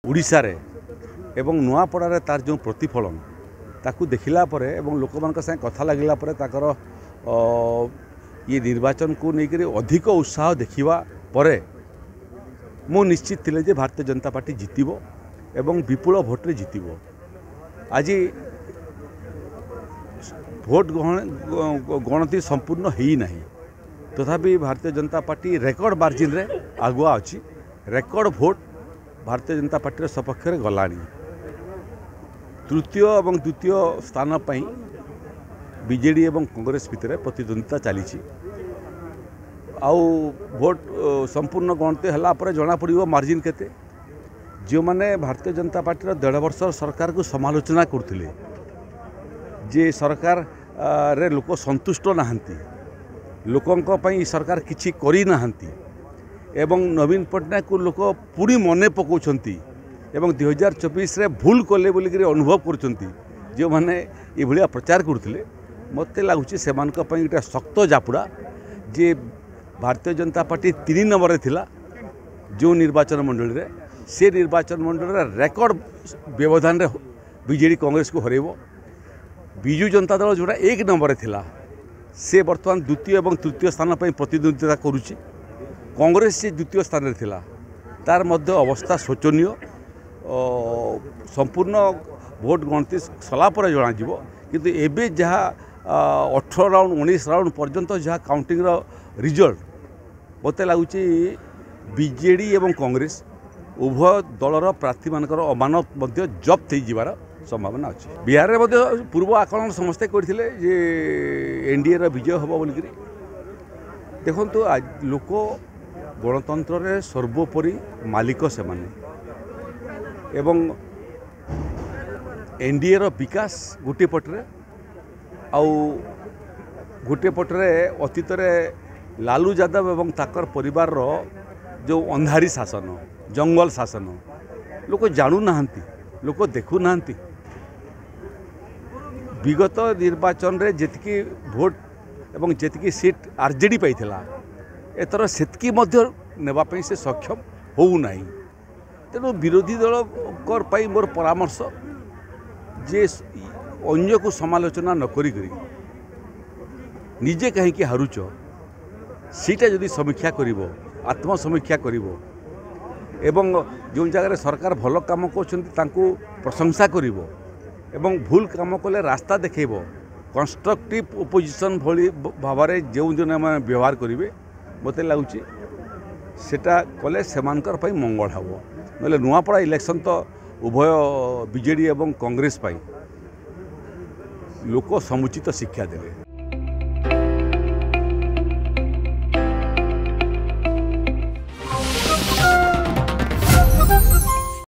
ओडिशा रे एवं नुआपड़ा तार जो प्रतिफलन ताकू देखला परे एवं लोक मान संगे कथा लगला परे ताकर ये निर्वाचन को लेकर अधिक उत्साह देखा परे मु निश्चित थिले जे भारतीय जनता पार्टी जितिबो एवं विपुल भोट्रे जितिबो। आज भोट गणति संपूर्ण ही नहीं तथापि Bharatiya Janata party record margin रे आगुआ अच्छी record vote Bharatiya Janata party सपक्ष में गलानी। तृतीय और द्वितीय स्थान पर बीजेडी एवं कांग्रेस भितर प्रतिद्वंदिता चली आउ भोट संपूर्ण गणति है जना पड़ो मार्जिन केते जो मैंने भारतीय जनता पार्टी 1.5 वर्ष सरकार को समालोचना करते जे सरकार रे लोक संतुष्ट नहांती लोकों सरकार किछि करी नहांती एवं नवीन पट्टनायक को लोक पुणी मने पकाउछंती एवं 2024 रे भूल कले बोलिक अनुभव करुँच जो मैंने ये प्रचार करते मत लगुच से गोटे शक्त जापुड़ा जे भारतीय जनता पार्टी 3 नंबर रे थिला जो निर्वाचन मंडल रे से निर्वाचन मंडल रे रेकर्ड व्यवधान रे बीजेडी कांग्रेस को हरइबो। बिजु जनता दल जोड़ा 1 नंबर रे थिला से बर्तमान द्वितीय और तृतीय स्थान पर प्रतिद्वंदिता करुच्ची। कांग्रेस से द्वितीय स्थान में थिला तार मध्य अवस्था शोचनीय। संपूर्ण भोट गणति सला पर जना किंतु एबे जहाँ 18 राउंड 19 राउंड पर्यंत जहाँ काउंटिंग रिजल्ट मत लगुच बीजेडी एवं कांग्रेस उभय दलर प्रार्थी मानकर अमानत जब्त हो जावार संभावना अच्छी। बिहार में पूर्व आकलन समस्ते करते जे एनडीए विजय हम बोलिक देखु लोक गणतंत्र रे सर्वोपरि मालिक से माने एवं एनडीए विकास गोटे पटरे आउ गोटे पटरे अतीत लालू यादव एवं ताकर परिवार रो जो अंधारी शासन जंगल शासन लोक जानू नाहंती लोक देखु नाहंती। विगत निर्वाचन रे जेतिकी भोट एवं जेतिकी सीट आरजेडी पाइथिला एथर सेतकी मध्य नेबापी से सक्षम हो नहीं। तेणु विरोधी दल कर मोर परामर्श जे अन्य को समालोचना न करी निजे कहीं हारुच सीटा जदि समीक्षा करिवो आत्मसमीक्षा करिवो एवं जो जगह सरकार भल काम करछंती प्रशंसा करिवो एवं भूल काम कले रास्ता देखो कंस्ट्रक्टिव ओपोजिशन भली भाव में जो दिन व्यवहार करेंगे मत लगुच सेटा कले सेमानकर पई मंगल हम ना नुआपड़ा इलेक्शन तो उभय बीजेडी एवं कांग्रेस लोक समुचित शिक्षा देवे।